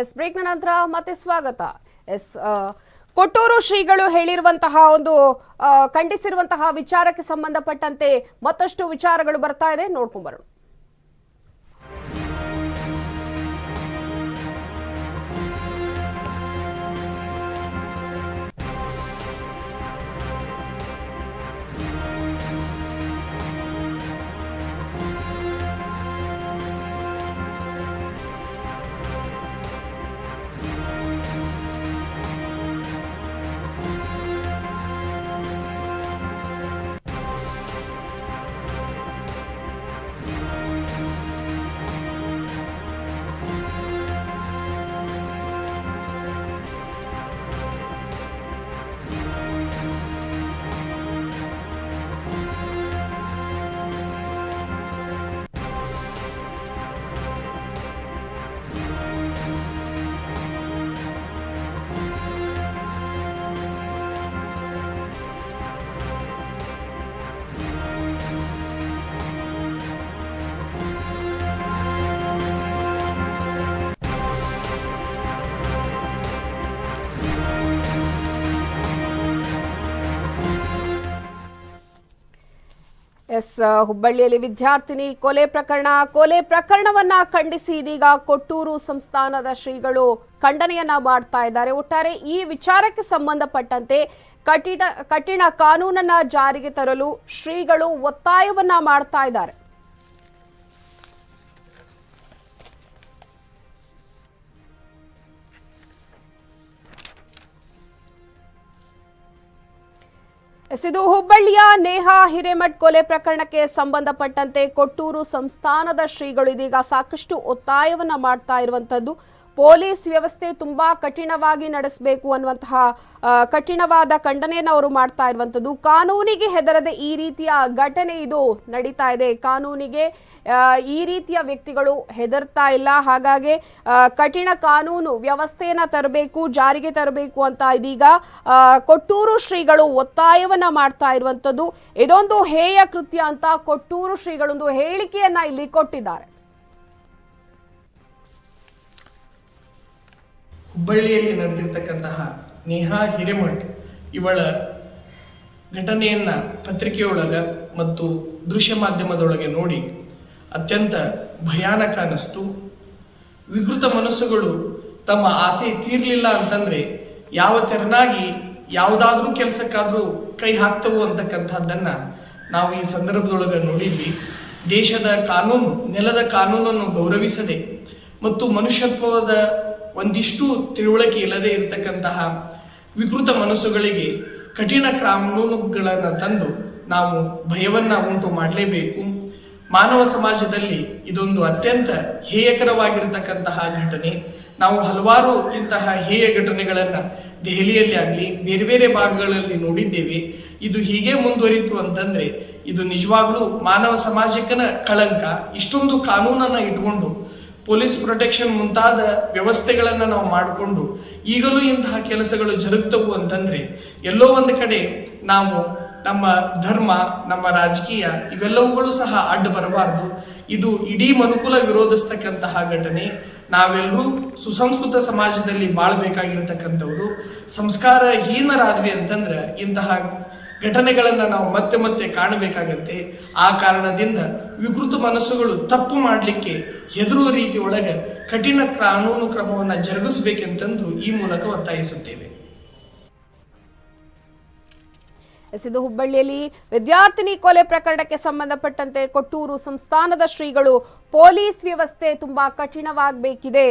S break ನಂತರ ಮತ್ತೆ ಸ್ವಾಗತ. ಎಸ್ ಕೊಟ್ಟೂರು ಶ್ರೀಗಳು ಹೇಳಿರುವಂತಹ ಒಂದು ಖಂಡಿಸಿರುವಂತಹ ವಿಚಾರಕ್ಕೆ ಸಂಬಂಧಪಟ್ಟಂತೆ ಮತ್ತಷ್ಟು ವಿಚಾರಗಳು ಬರ್ತಾ ಇದೆ, ನೋಡ್ಕೊಂಡು ಬರೋಣ. ಎಸ್ ಹುಬ್ಬಳ್ಳಿಯಲ್ಲಿ ವಿದ್ಯಾರ್ಥಿನಿ ಕೊಲೆ ಪ್ರಕರಣವನ್ನ ಖಂಡಿಸಿ ಇದೀಗ ಕೊಟ್ಟೂರು ಸಂಸ್ಥಾನದ ಶ್ರೀಗಳು ಖಂಡನೆಯನ್ನ ಮಾಡ್ತಾ ಇದ್ದಾರೆ. ಒಟ್ಟಾರೆ ಈ ವಿಚಾರಕ್ಕೆ ಸಂಬಂಧಪಟ್ಟಂತೆ ಕಠಿಣ ಕಾನೂನನ್ನ ಜಾರಿಗೆ ತರಲು ಶ್ರೀಗಳು ಒತ್ತಾಯವನ್ನ ಮಾಡ್ತಾ ಇದ್ದಾರೆ. ಇದು ಹುಬ್ಬಳ್ಳಿಯ ನೇಹಾ ಹಿರೇಮಠ್ ಕೊಲೆ ಪ್ರಕರಣಕ್ಕೆ ಸಂಬಂಧಪಟ್ಟಂತೆ ಕೊಟ್ಟೂರು ಸಂಸ್ಥಾನದ ಶ್ರೀಗಳು ಇದೀಗ ಸಾಕಷ್ಟು ಒತ್ತಾಯವನ್ನ ಮಾಡ್ತಾ ಇರುವಂತದ್ದು. ಪೊಲೀಸ್ ವ್ಯವಸ್ಥೆ ತುಂಬಾ ಕಠಿಣವಾಗಿ ನಡೆಸಬೇಕು ಅನ್ನುವಂತಹ ಕಠಿಣವಾದ ಖಂಡನೆಯನ್ನು ಅವರು ಮಾಡ್ತಾ ಇರುವಂತದ್ದು. ಕಾನೂನಿಗೆ ಹೆದರದೆ ಈ ರೀತಿಯ ಘಟನೆ ಇದು ನಡೀತಾ ಇದೆ. ಕಾನೂನಿಗೆ ಈ ರೀತಿಯ ವ್ಯಕ್ತಿಗಳು ಹೆದರ್ತಾ ಇಲ್ಲ. ಹಾಗಾಗಿ ಕಠಿಣ ಕಾನೂನು ವ್ಯವಸ್ಥೆಯನ್ನ ತರಬೇಕು, ಜಾರಿಗೆ ತರಬೇಕು ಅಂತ ಇದೀಗ ಕೊಟ್ಟೂರು ಶ್ರೀಗಳು ಒತ್ತಾಯವನ್ನ ಮಾಡ್ತಾ ಇರುವಂತದ್ದು. ಇದೊಂದು ಹೇಯ ಕೃತ್ಯ ಅಂತ ಕೊಟ್ಟೂರು ಶ್ರೀಗಳೊಂದು ಹೇಳಿಕೆಯನ್ನ ಇಲ್ಲಿ ಕೊಟ್ಟಿದ್ದಾರೆ. ಹುಬ್ಬಳ್ಳಿಯಲ್ಲಿ ನಡೆದಿರ್ತಕ್ಕಂತಹ ನೇಹಾ ಹಿರೇಮಠ್ ಇವಳ ಘಟನೆಯನ್ನ ಪತ್ರಿಕೆಯೊಳಗ ಮತ್ತು ದೃಶ್ಯ ಮಾಧ್ಯಮದೊಳಗೆ ನೋಡಿ ಅತ್ಯಂತ ಭಯಾನಕ ಅನ್ನಿಸ್ತು. ವಿಕೃತ ಮನಸ್ಸುಗಳು ತಮ್ಮ ಆಸೆ ತೀರ್ಲಿಲ್ಲ ಅಂತಂದ್ರೆ ಯಾವ ತೆರನಾಗಿ ಯಾವುದಾದ್ರೂ ಕೆಲಸಕ್ಕಾದ್ರೂ ಕೈ ಹಾಕ್ತವು ಅಂತಕ್ಕಂಥದ್ದನ್ನ ನಾವು ಈ ಸಂದರ್ಭದೊಳಗೆ ನೋಡಿದ್ವಿ. ದೇಶದ ಕಾನೂನು, ನೆಲದ ಕಾನೂನನ್ನು ಗೌರವಿಸದೆ ಮತ್ತು ಮನುಷ್ಯತ್ವದ ಒಂದಿಷ್ಟು ತಿಳುವಳಿಕೆ ಇಲ್ಲದೆ ಇರತಕ್ಕಂತಹ ವಿಕೃತ ಮನಸ್ಸುಗಳಿಗೆ ಕಠಿಣ ಕಾನೂನುಗಳನ್ನು ತಂದು ನಾವು ಭಯವನ್ನ ಉಂಟು ಮಾಡಲೇಬೇಕು. ಮಾನವ ಸಮಾಜದಲ್ಲಿ ಇದೊಂದು ಅತ್ಯಂತ ಹೇಯಕರವಾಗಿರತಕ್ಕಂತಹ ಘಟನೆ. ನಾವು ಹಲವಾರು ಇಂತಹ ಹೇಯ ಘಟನೆಗಳನ್ನು ದೆಹಲಿಯಲ್ಲಿ ಆಗಲಿ ಬೇರೆ ಬೇರೆ ಭಾಗಗಳಲ್ಲಿ ನೋಡಿದ್ದೇವೆ. ಇದು ಹೀಗೆ ಮುಂದುವರಿತು ಅಂತಂದ್ರೆ ಇದು ನಿಜವಾಗ್ಲೂ ಮಾನವ ಸಮಾಜಕ್ಕನ ಕಳಂಕ. ಇಷ್ಟೊಂದು ಕಾನೂನನ್ನ ಇಟ್ಕೊಂಡು ಪೊಲೀಸ್ ಪ್ರೊಟೆಕ್ಷನ್ ಮುಂತಾದ ವ್ಯವಸ್ಥೆಗಳನ್ನು ನಾವು ಮಾಡಿಕೊಂಡು ಈಗಲೂ ಇಂತಹ ಕೆಲಸಗಳು ಜರುಗ್ತವು ಅಂತಂದ್ರೆ ಎಲ್ಲೋ ಒಂದು ಕಡೆ ನಾವು ನಮ್ಮ ಧರ್ಮ, ನಮ್ಮ ರಾಜಕೀಯ ಇವೆಲ್ಲವುಗಳು ಸಹ ಅಡ್ಡ ಬರಬಾರ್ದು. ಇದು ಇಡೀ ಮನುಕುಲ ವಿರೋಧಿಸ್ತಕ್ಕಂತಹ ಘಟನೆ. ನಾವೆಲ್ಲರೂ ಸುಸಂಸ್ಕೃತ ಸಮಾಜದಲ್ಲಿ ಬಾಳ್ಬೇಕಾಗಿರತಕ್ಕಂಥವ್ರು. ಸಂಸ್ಕಾರ ಹೀನರಾದ್ವಿ ಅಂತಂದ್ರೆ ಇಂತಹ ಘಟನೆಗಳನ್ನು ನಾವು ಮತ್ತೆ ಮತ್ತೆ ಕಾಣಬೇಕಾಗತ್ತೆ. ಆ ಕಾರಣದಿಂದ ವಿಕೃತ ಮನಸ್ಸುಗಳು ತಪ್ಪು ಮಾಡಲಿಕ್ಕೆ ಹೆದರುವ ರೀತಿ ಒಳಗೆ ಕಠಿಣ ಕಾನೂನು ಕ್ರಮವನ್ನು ಜರುಗಿಸಬೇಕೆಂತಂದು ಈ ಮೂಲಕ ಒತ್ತಾಯಿಸುತ್ತೇವೆ. ಇದು ಹುಬ್ಬಳ್ಳಿಯಲ್ಲಿ ವಿದ್ಯಾರ್ಥಿನಿ ಕೊಲೆ ಪ್ರಕರಣಕ್ಕೆ ಸಂಬಂಧಪಟ್ಟಂತೆ ಕೊಟ್ಟೂರು ಸಂಸ್ಥಾನದ ಶ್ರೀಗಳು ಪೊಲೀಸ್ ವ್ಯವಸ್ಥೆ ತುಂಬಾ ಕಠಿಣವಾಗಬೇಕಿದೆ,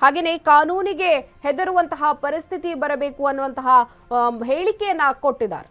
ಹಾಗೆಯೇ ಕಾನೂನಿಗೆ ಹೆದರುವಂತಹ ಪರಿಸ್ಥಿತಿ ಬರಬೇಕು ಅನ್ನುವಂತಹ ಹೇಳಿಕೆಯನ್ನ ಕೊಟ್ಟಿದ್ದಾರೆ.